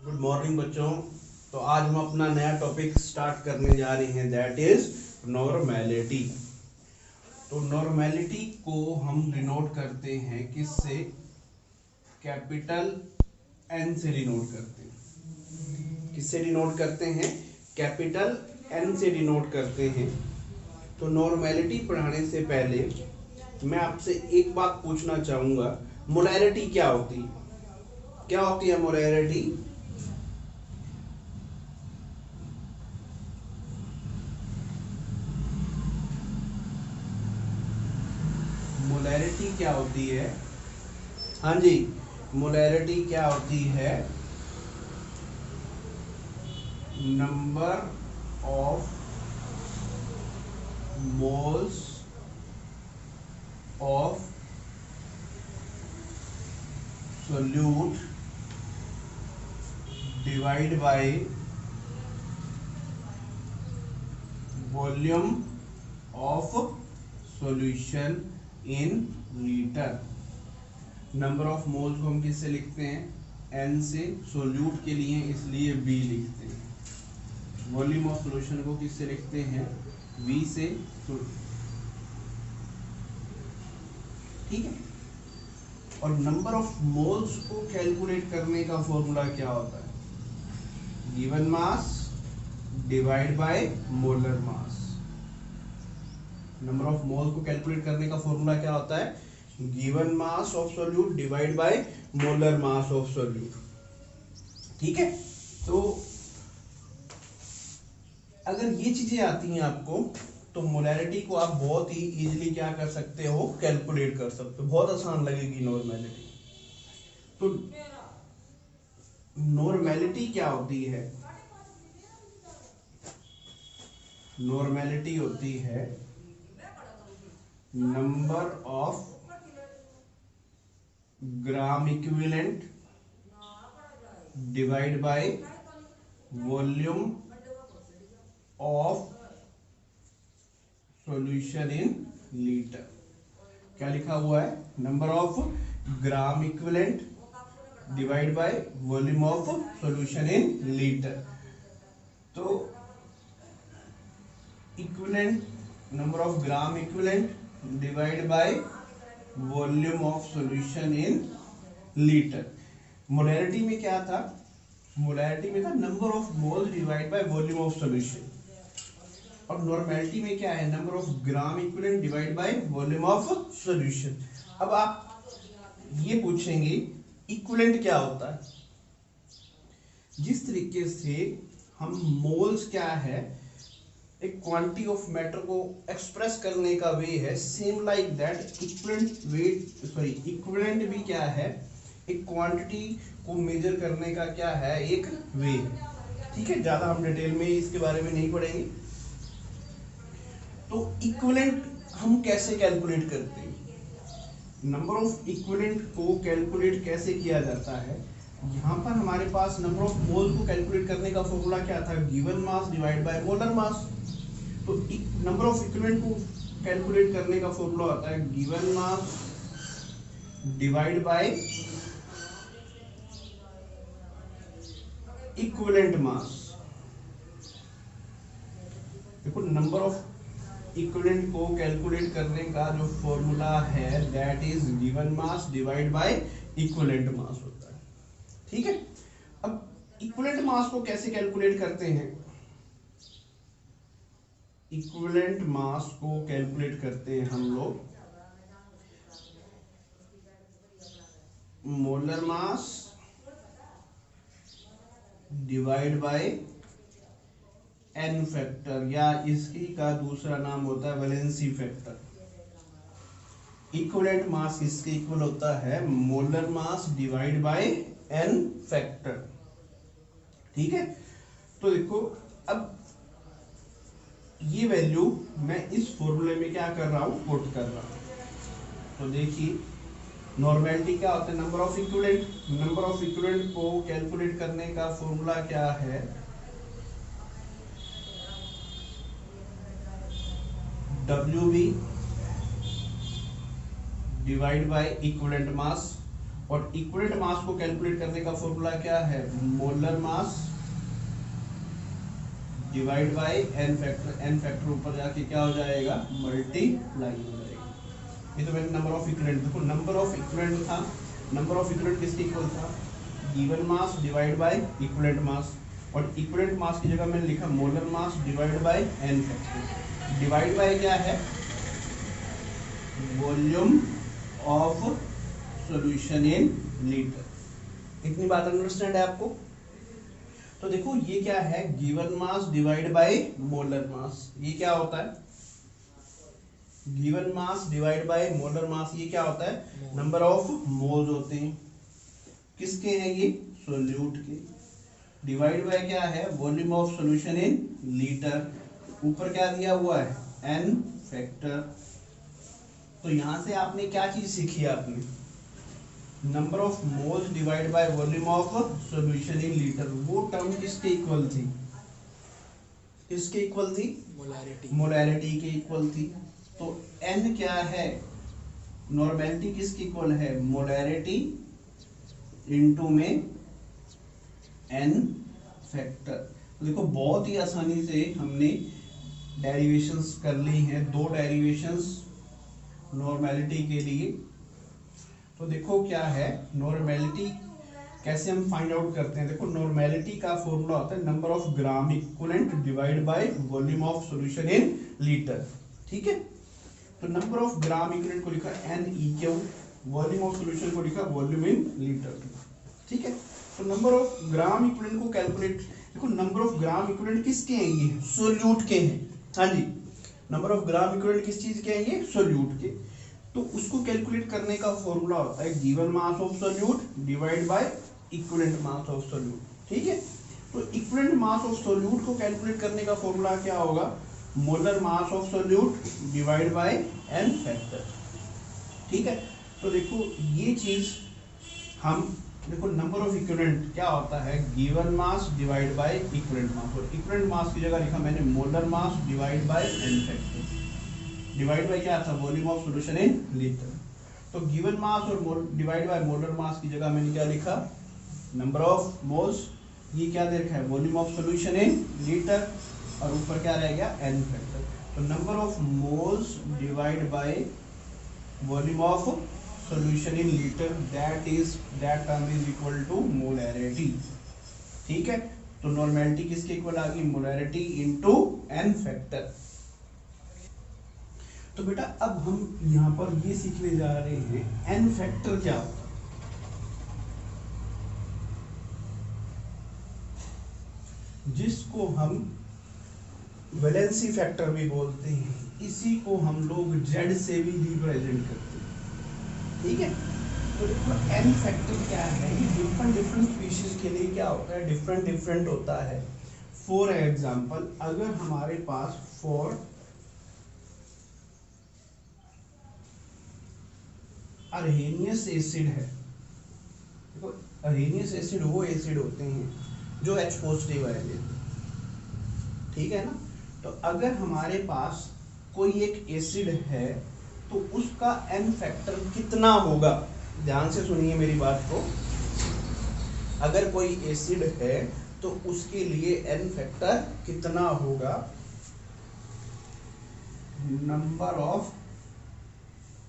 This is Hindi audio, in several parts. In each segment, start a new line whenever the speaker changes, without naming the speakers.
गुड मॉर्निंग बच्चों। तो आज हम अपना नया टॉपिक स्टार्ट करने जा रहे हैं, दैट इज नॉर्मेलिटी। तो नॉर्मेलिटी को हम डिनोट करते हैं किससे? कैपिटल एन से डिनोट करते हैं। किससे डिनोट करते हैं? कैपिटल एन से डिनोट करते हैं। तो नॉर्मेलिटी पढ़ाने से पहले मैं आपसे एक बात पूछना चाहूंगा, मोलैरिटी क्या होती है? क्या होती है मोलैरिटी? मोलैरिटी क्या होती है? हाँ जी, मोलैरिटी क्या होती है? Number of moles of solute divide by volume of solution in litre. Number of moles को हम किससे लिखते हैं? एन से। सोल्यूट के लिए इसलिए बी लिखते हैं। वॉल्यूम ऑफ सॉल्यूशन को किससे लिखते हैं? वी से। ठीक है। और नंबर ऑफ मोल्स को कैलकुलेट करने का फॉर्मूला क्या होता है? Given mass divide by molar mass. Number of moles को कैलकुलेट करने का फॉर्मूला क्या होता है? Given mass of solute divide by molar mass of solute. ठीक है। तो अगर ये चीजें आती हैं आपको, तो मोलैरिटी को आप बहुत ही इजीली क्या कर सकते हो? कैलकुलेट कर सकते हो। बहुत आसान लगेगी नॉर्मेलिटी। तो नॉर्मेलिटी क्या होती है? नॉर्मेलिटी होती है number of gram equivalent divide by volume of solution in litre. क्या लिखा हुआ है? Number of gram equivalent divide by volume of solution in litre. तो equivalent, number of gram equivalent divide by volume of solution in litre. Molarity में क्या था? मोलैरिटी में था number of moles divide by volume of solution. और नॉर्मेलिटी में क्या है? Number of gram equivalent divide by volume of solution. अब आप ये पूछेंगे इक्विवेलेंट क्या होता है? जिस तरीके से हम मोल्स क्या है, एक क्वांटिटी ऑफ मैटर को एक्सप्रेस करने का वे है, सेम लाइक दैट इक्विवेलेंट भी क्या है? एक क्वांटिटी को मेजर करने का क्या है? एक वे है। ठीक है, ज्यादा हम डिटेल में इसके बारे में नहीं पढ़ेंगे। तो इक्विवेलेंट हम कैसे कैलकुलेट करते हैं? नंबर ऑफ इक्विवेलेंट को कैलकुलेट कैसे किया जाता है? यहाँ पर हमारे पास नंबर ऑफ मोल को कैलकुलेट करने का फॉर्मूला क्या था? Given mass divide by molar mass. तो नंबर ऑफ इक्विवेलेंट को कैलकुलेट करने का फॉर्मूला होता है given mass divide by equivalent मास। देखो, नंबर ऑफ इक्विवेलेंट को कैलकुलेट करने का जो फॉर्मूला है that is given mass divide by equivalent मास होता है। ठीक है। अब इक्विवेलेंट मास को कैसे कैलकुलेट करते हैं? इक्विवेलेंट मास को कैलकुलेट करते हैं हम लोग molar mass divide by n factor, या इसकी का दूसरा नाम होता है वैलेंसी फैक्टर। इक्विवेलेंट मास किसके इक्वल होता है? Molar mass divide by n factor. ठीक है। तो देखो, अब ये वैल्यू मैं इस फॉर्मूले में क्या कर रहा हूं? पुट कर रहा हूं। तो देखिए, नॉर्मेलिटी क्या होता है? Number of equivalent. Number of equivalent को कैलकुलेट करने का फॉर्मूला क्या है? WB divide by equivalent mass. और इक्विवेलेंट मास को कैलकुलेट करने का फॉर्मूला क्या है, molar mass divide by n factor, n factor ऊपर जाके क्या हो जाएगा, मल्टीप्लाई हो जाएगा। ये तो मैंने नंबर ऑफ इक्विवेलेंट, देखो नंबर ऑफ इक्विवेलेंट था, नंबर ऑफ इक्विवेलेंट किसके इक्वल था, given mass divide by equivalent mass, और इक्विवेलेंट मास की जगह मैंने लिखा molar mass divide by n factor. Divide by क्या है, volume of solution in litre. इतनी बात अंडरस्टैंड है आपको। तो देखो ये क्या है, given mass divide by molar mass, ये क्या होता है, given mass divide by molar mass, ये क्या होता है, नंबर ऑफ मोल्स होते हैं, किसके हैं ये, सोल्यूट के। डिवाइड बाय क्या है, volume of solution in litre, ऊपर क्या दिया हुआ है, एन फैक्टर। तो यहां से आपने क्या चीज सीखी, आपने number of moles divide by volume of solution in litre. वो टर्म किसके इक्वल थी, किसके इक्वल थी, मोलैरिटी के इक्वल थी। तो n क्या है, नॉर्मेलिटी किसके इक्वल है, मोलैरिटी इनटू में n फैक्टर। तो देखो बहुत ही आसानी से हमने डेरिवेशंस कर ली हैं, दो डेरिवेशंस नॉर्मेलिटी के लिए। तो देखो क्या है, नॉर्मेलिटी कैसे हम फाइंड आउट करते हैं, देखो नॉर्मेलिटी का फॉर्मूला होता है number of gram equivalent divide by volume of solution in litre, ठीक है। तो नंबर ऑफ ग्राम इक्विवेलेंट को लिखा NEQ, वॉल्यूम ऑफ सॉल्यूशन को लिखा वॉल्यूम इन लीटर, ठीक है। तो नंबर ऑफ ग्राम इक्विवेलेंट को कैलकुलेट, देखो नंबर ऑफ ग्राम इक्विवेलेंट किसके हैं, ये सोल्यूट के हैं, हाँ जी, नंबर ऑफ ग्राम इक्विवेलेंट किस चीज के हैं, ये सोल्यूट के। तो उसको कैलकुलेट करने का फॉर्मूला होता है given mass of solute divide by equivalent mass of solute, ठीक है। तो इक्विवेलेंट मास ऑफ सोल्यूट को कैलकुलेट करने का फॉर्मूला क्या होगा, molar mass of solute divide by n factor, ठीक है। तो देखो ये चीज हम, देखो नंबर ऑफ इक्विवेलेंट क्या होता है, given mass divide by equivalent mass, और इक्विवेलेंट मास की जगह लिखा मैंने molar mass divide by n factor. Divide by क्या था, volume of solution in litre. तो गिवन मास और डिवाइड बाय मोलर मास की जगह मैंने क्या लिखा, नंबर ऑफ मोल्स, ये क्या दे रखा है, volume of solution in litre, और ऊपर क्या रह गया, एन फैक्टर। तो number of moles divide by volume of solution in litre, that term is equal to molarity, ठीक है। तो नॉर्मेलिटी किसके इक्वल आ गई, मोलैरिटी इनटू एन फैक्टर। तो बेटा अब हम यहाँ पर ये सीखने जा रहे हैं एन फैक्टर क्या होता है। जिसको हम वैलेंसी फैक्टर भी बोलते हैं, इसी को हम लोग जेड से भी रिप्रेजेंट करते हैं, ठीक है। तो देखो एन फैक्टर क्या है, ये डिफरेंट डिफरेंट स्पीशीज के लिए क्या होता है, डिफरेंट डिफरेंट होता है। फॉर एग्जांपल अगर हमारे पास फॉर अरहेनियस एसिड है, देखो अरहेनियस एसिड वो एसिड होते हैं जो H पॉजिटिव आएंगे, ठीक है ना। तो अगर हमारे पास कोई एक एसिड है तो उसका एन फैक्टर कितना होगा, ध्यान से सुनिए मेरी बात को। अगर कोई एसिड है तो उसके लिए एन फैक्टर कितना होगा, number of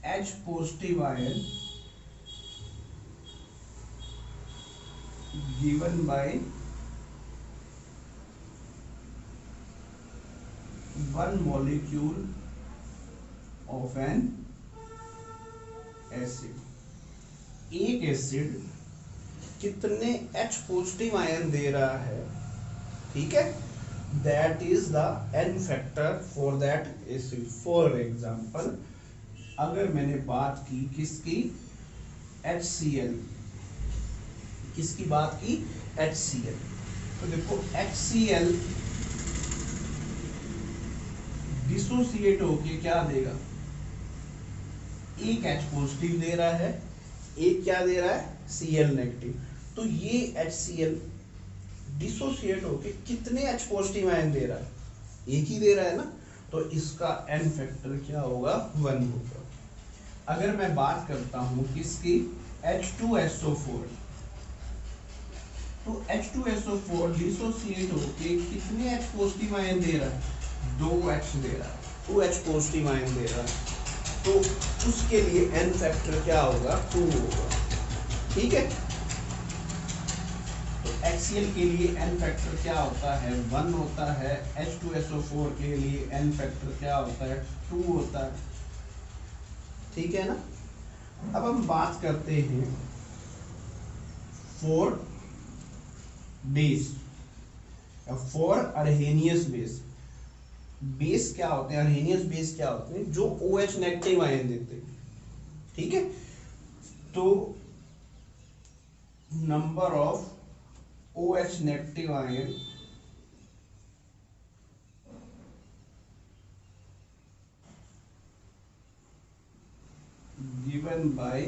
H positive ion given by one molecule of an acid। एक एसिड कितने H पॉजिटिव आयन दे रहा है, ठीक है, that is the n factor for that acid. For example अगर मैंने बात की किसकी, HCl, किसकी बात की, HCl। तो देखो HCl डिसोसिएट होके क्या देगा, एक H पॉजिटिव दे रहा है, एक क्या दे रहा है, Cl नेगेटिव। तो ये HCl डिसोसिएट होके कितने H पॉजिटिव आयन दे रहा है, एक ही दे रहा है ना, तो इसका एन फैक्टर क्या होगा, 1 होगा। अगर मैं बात करता हूं किसकी, H2SO4, तो H2SO4 डिसोसिएट होके कितने H पॉजिटिव आयन दे रहा है? 2H दे रहा है, 2H पॉजिटिव आयन दे रहा है, तो उसके लिए N फैक्टर क्या होगा? 2 होगा। ठीक है, तो HCl के लिए N फैक्टर क्या होता है? 1 होता है। H2SO4 के लिए N फैक्टर क्या होता है? 2 होता है। ठीक है ना। अब हम बात करते हैं for base, for Arrhenius base. Base क्या होते हैं? अर्हेनियस बेस क्या होते हैं? जो OH नेगेटिव आयन देते हैं। ठीक है, तो number of OH negative ion given by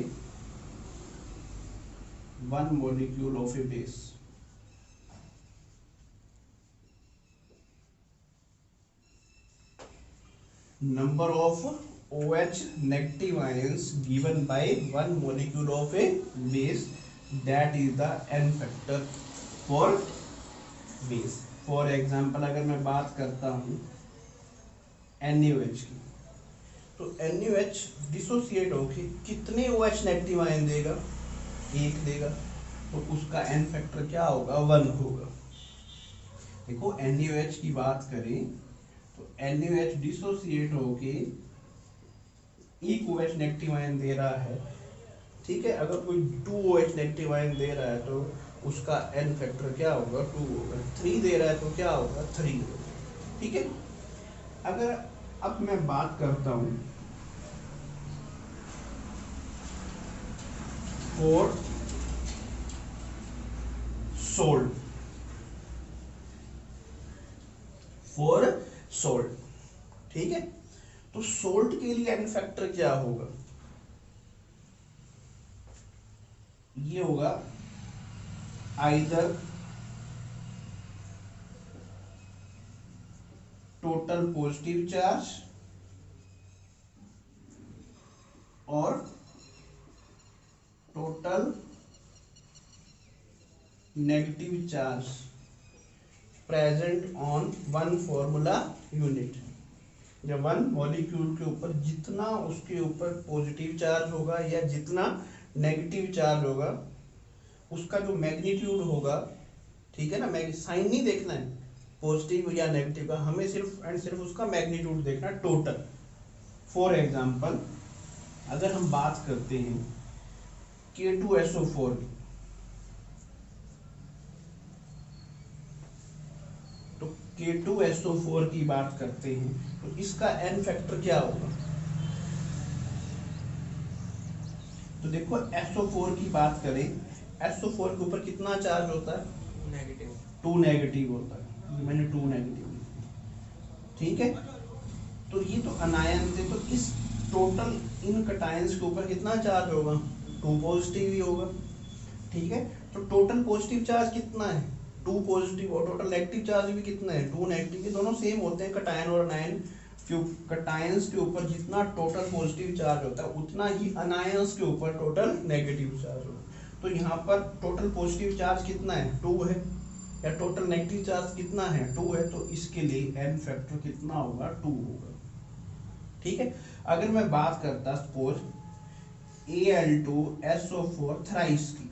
one molecule of a base. Number of OH negative ions given by one molecule of a base, that is the N factor for base. For example, अगर मैं बात करता हूँ NaOH की, तो NaOH डिसोसिएट होके कितने OH नेगेटिव आयन देगा? 1 देगा, तो उसका N फैक्टर क्या होगा? 1 होगा। देखो NaOH की बात करें तो NaOH डिसोसिएट होके एक OH नेगेटिव आयन दे रहा है। ठीक है, अगर कोई 2 OH नेगेटिव आयन दे रहा है तो उसका N फैक्टर क्या होगा? 2 होगा। 3 दे रहा है तो क्या होगा? 3 होगा। ठीक है, अगर अब मैं बात करता हूं फॉर सोल्ट, फॉर सोल्ट। ठीक है, तो सोल्ट के लिए N फैक्टर क्या होगा? ये होगा आइदर टोटल पॉजिटिव चार्ज और total negative charge present on one formula unit. जब वन मॉलिक्यूल के ऊपर जितना उसके ऊपर पॉजिटिव चार्ज होगा या जितना नेगेटिव चार्ज होगा, उसका जो मैग्नीट्यूड होगा, ठीक है ना, साइन नहीं देखना है पॉजिटिव या नेगेटिव का, हमें सिर्फ एंड सिर्फ उसका मैग्नीट्यूड देखना है, टोटल। फॉर एग्जांपल, अगर हम बात करते हैं K2SO4 की, तो K2SO4 की बात करते हैं तो इसका N फैक्टर क्या होगा? तो देखो SO4 की बात करें, SO4 के ऊपर कितना चार्ज होता है?
नेगेटिव।
2 नेगेटिव होता है, मैंने 2 नेगेटिव। ठीक है, तो ये तो अनायन थे, तो इस टोटल इन कटायंस के ऊपर कितना चार्ज होगा? 2 पॉजिटिव ही होगा। ठीक है, तो टोटल पॉजिटिव चार्ज कितना है? 2 पॉजिटिव, और टोटल नेगेटिव चार्ज भी कितना है? 2 नेगेटिव। ये दोनों सेम होते हैं कटायन और अनायन। कटायंस के ऊपर जितना टोटल पॉजिटिव चार्ज होता है उतना ही अनायंस के ऊपर टोटल नेगेटिव चार्ज होता है। तो यहाँ पर टोटल पॉजिटिव चार्ज कितना है? 2 है, या टोटल नेगेटिव चार्ज कितना है? 2 है, तो इसके लिए N फैक्टर कितना होगा? 2 होगा। ठीक है, अगर मैं बात करता सपोज Al2SO4 थ्राइस की,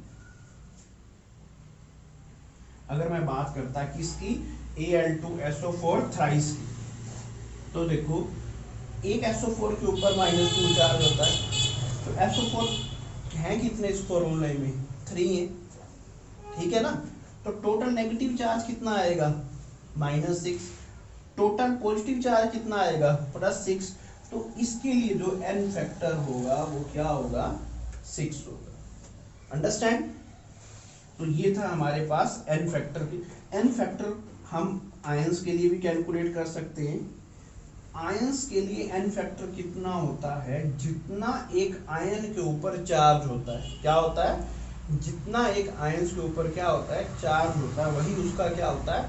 अगर मैं बात करता किसकी? Al2SO4 थ्राइस की, तो देखो एक SO4 के ऊपर -2 चार्ज होता है, तो SO4 है कितने इस फॉर्मूले में? 3 है। ठीक है ना, तो टोटल नेगेटिव चार्ज कितना आएगा? -6। टोटल पॉजिटिव चार्ज कितना आएगा? +6। तो इसके लिए जो N फैक्टर होगा वो क्या होगा? 6 होगा। अंडरस्टैंड? तो ये था हमारे पास N फैक्टर की। N फैक्टर हम आयंस के लिए भी कैलकुलेट कर सकते हैं। आयंस के लिए N फैक्टर कितना होता है? जितना एक आयन के ऊपर चार्ज होता है, क्या होता है? जितना एक आयंस के ऊपर क्या होता है? चार्ज होता है, वही उसका क्या होता है?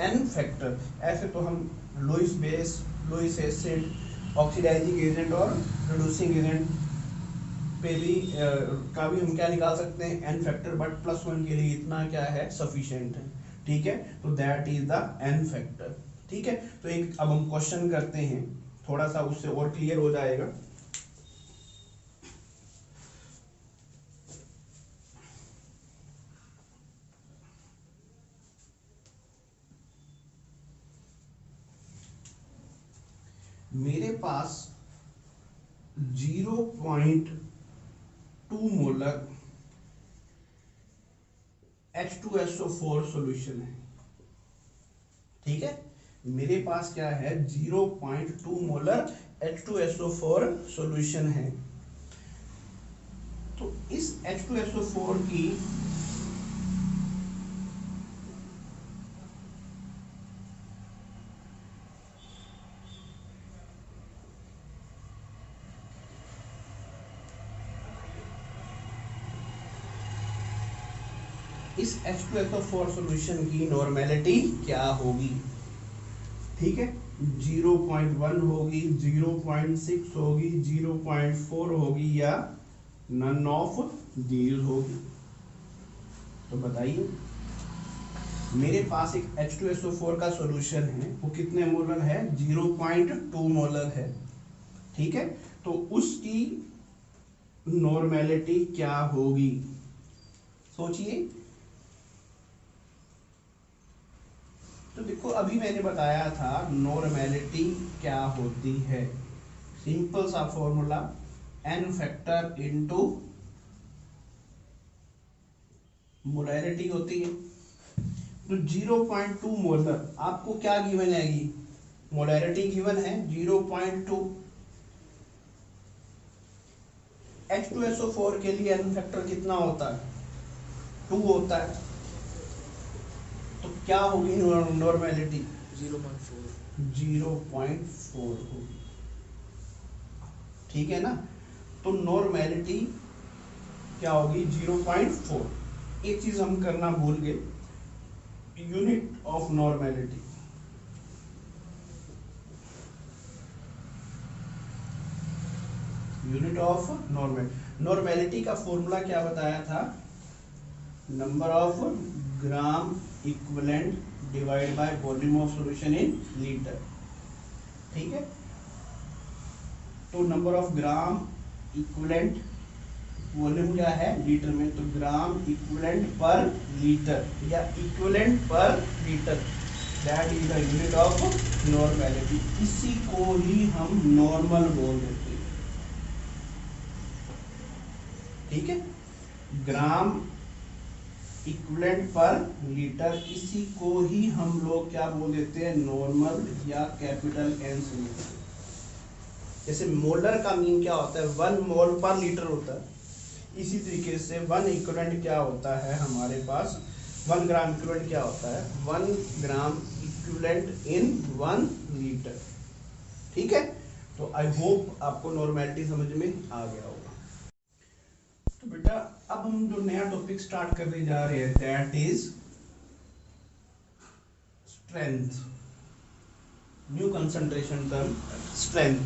N फैक्टर। ऐसे तो हम Lewis base, Lewis acid, oxidising agent और रिड्यूसिंग एजेंट पे भी का भी हम क्या निकाल सकते हैं, एन फैक्टर, बट +1 के लिए इतना क्या है, सफिशिएंट है। ठीक है, तो that is the n factor. ठीक है, तो एक अब हम क्वेश्चन करते हैं, थोड़ा सा उससे और क्लियर हो जाएगा। मेरे पास 0.2 मोलर H2SO4 सॉल्यूशन है। ठीक है, मेरे पास क्या है, 0.2 मोलर H2SO4 सॉल्यूशन है। तो इस H2SO4 की इस H2SO4 सॉल्यूशन की नॉर्मेलिटी क्या होगी। ठीक है, 0.1 होगी, 0.6 होगी, 0.4 होगी, या नन ऑफ दीज होगी। तो बताइए, मेरे पास एक H2SO4 का सॉल्यूशन है, वो कितने मोलर है, 0.2 मोलर है। ठीक है, तो उसकी नॉर्मेलिटी क्या होगी, सोचिए। तो देखो, अभी मैंने बताया था नॉर्मेलिटी क्या होती है, सिंपल सा formula, n factor into molarity होती है। तो 0.2 मोलर आपको क्या गिवन आएगी, मोलैरिटी गिवन है 0.2। H2SO4 के लिए एन फैक्टर कितना होता है, 2 होता है। तो क्या होगी नॉर्मेलिटी, 0.4 होगी। ठीक है ना, तो नॉर्मेलिटी क्या होगी, 0.4। एक चीज हम करना भूल गए, unit of normality. Unit of normality का फॉर्मूला क्या बताया था, number of gram equivalent divide by volume of solution in litre. ठीक है, तो number of gram equivalent, volume क्या है लीटर में, तो ग्राम इक्विवेलेंट पर लीटर या इक्विवेलेंट पर litre, that is the unit of normality. इसी को ही हम नॉर्मल बोल देते हैं। ठीक है, ग्राम इक्विवेलेंट पर लीटर, इसी को ही हम लोग क्या बोल देते हैं, नॉर्मल या कैपिटल एन से लिखते हैं। जैसे मोलर का मीन क्या होता है, 1 मोल पर लीटर होता है, इसी तरीके से 1 इक्विवेलेंट क्या होता है हमारे पास, 1 ग्राम इक्विवेलेंट क्या होता है, 1 ग्राम इक्विवेलेंट इन 1 लीटर। ठीक है, तो आई होप आपको नॉर्मेलिटी समझ में आ गया होगा। तो बेटा, अब हम जो नया टॉपिक स्टार्ट करने जा रहे हैं, that is strength, new concentration term strength.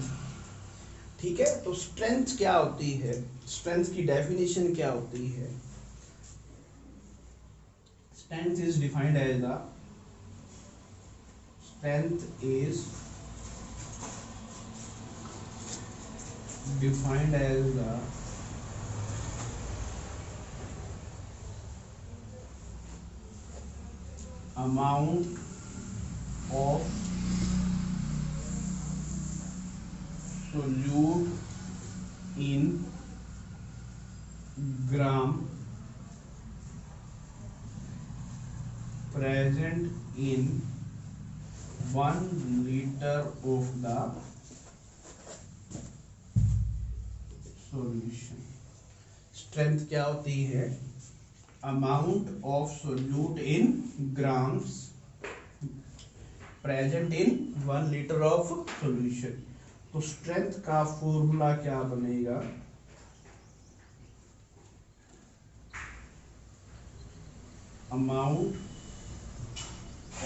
ठीक है, तो स्ट्रेंथ क्या होती है, स्ट्रेंथ की डेफिनेशन क्या होती है। Strength is defined as the strength is defined as the amount of solute in gram present in 1 liter of the solution। Strength क्या होती है, amount of solute in grams present in 1 liter of solution। तो स्ट्रेंथ का फॉर्मूला क्या बनेगा, amount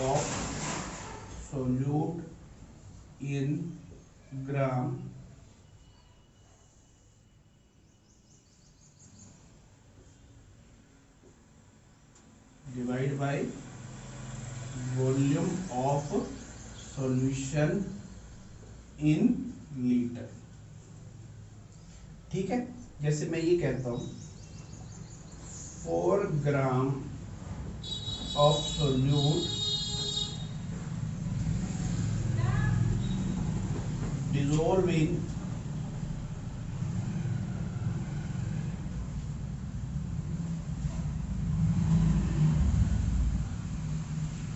of solute in gram divide by volume of solution in litre. ठीक है, जैसे मैं ये कहता हूं 4 gram of solute dissolve in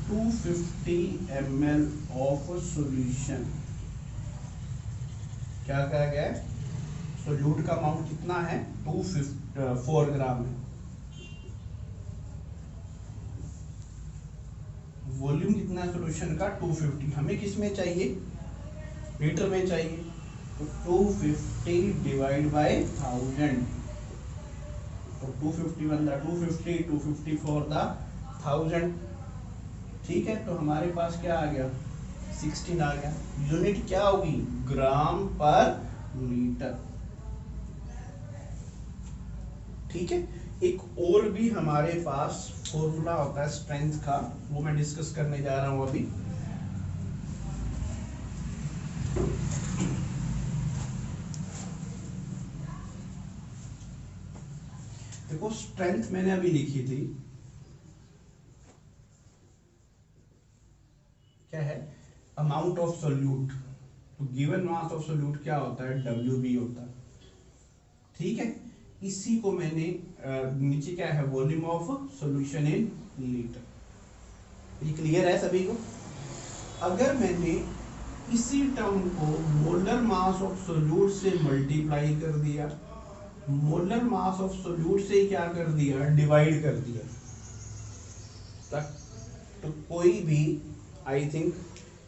250 ml of solution। क्या कहा गया है? सोल्यूट का अमाउंट कितना है? 4 ग्राम है। वॉल्यूम कितना है सोल्यूशन का? 250। हमें किस में चाहिए? लीटर में चाहिए। तो 250 डिवाइड बाय 1000। तो 250 बनता 250 फॉर द 1000। ठीक है, तो हमारे पास क्या आ गया? 16 आ गया। यूनिट क्या होगी? ग्राम पर लीटर। ठीक है, एक और भी हमारे पास फॉर्मूला होता है स्ट्रेंथ का, वो मैं डिस्कस करने जा रहा हूं अभी। देखो, स्ट्रेंथ मैंने अभी लिखी थी, क्या है? Amount of solute. तो गिवन मास ऑफ सोल्यूट क्या होता है? WB होता है। ठीक है, इसी को मैंने नीचे क्या है? Volume of solution in litre. ये क्लियर है सभी को? अगर मैंने इसी टर्म को मोलर मास ऑफ सोल्यूट से मल्टीप्लाई कर दिया, मोलर मास ऑफ सोल्यूट से क्या कर दिया? डिवाइड कर दिया, तो कोई भी आई थिंक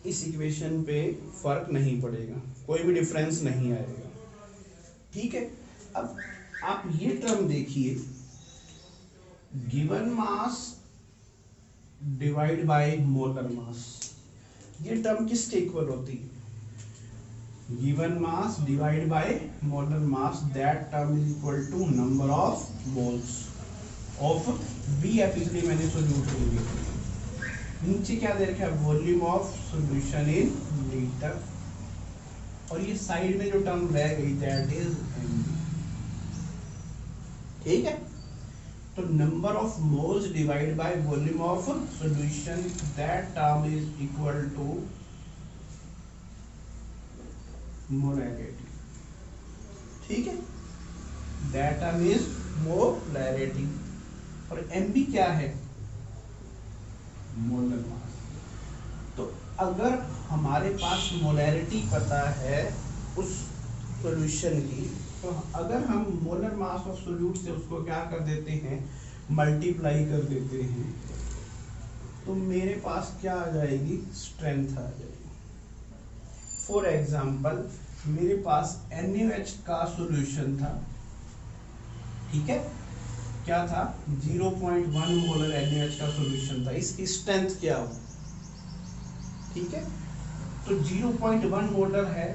इस इक्वेशन पे फर्क नहीं पड़ेगा, कोई भी डिफरेंस नहीं आएगा। ठीक है, अब आप ये टर्म देखिए, given mass divide by molar mass, ये टर्म किसके इक्वल होती है? Given mass divide by molar mass, that term is equal to number of moles of BF, इसलिए मैंने सोल्यूट ले लिया। नीचे क्या दे रखा है? Volume of solution in litre, और ये साइड में जो टर्म रह गई दैट इज MB। ठीक है, तो number of moles divide by volume of solution, that term is equal to molarity. ठीक है, दैट टर्म इज मोलैरिटी। और MB क्या है? Molar mass. तो अगर हमारे पास मोलैरिटी पता है उस सॉल्यूशन की, तो अगर हम मोलर मास ऑफ सोल्यूट से उसको क्या कर देते हैं? मल्टीप्लाई कर देते हैं, तो मेरे पास क्या आ जाएगी? स्ट्रेंथ आ जाएगी। फॉर एग्जांपल, मेरे पास NaOH का सॉल्यूशन था। ठीक है, क्या था? 0.1 मोलर NaOH का सॉल्यूशन था। इसकी स्ट्रेंथ क्या हो? ठीक है, तो 0.1 मोलर है।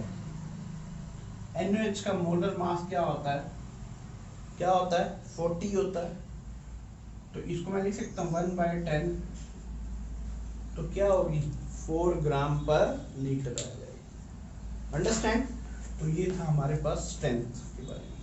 NaOH का मोलर मास क्या होता है? क्या होता है? 40 होता है। तो इसको मैं लिख सकता हूँ 1/10। तो क्या होगी? 4 ग्राम पर लीटर आ जाएगी। अंडरस्टैंड? तो ये था हमारे पास स्ट्रेंथ के बारे में।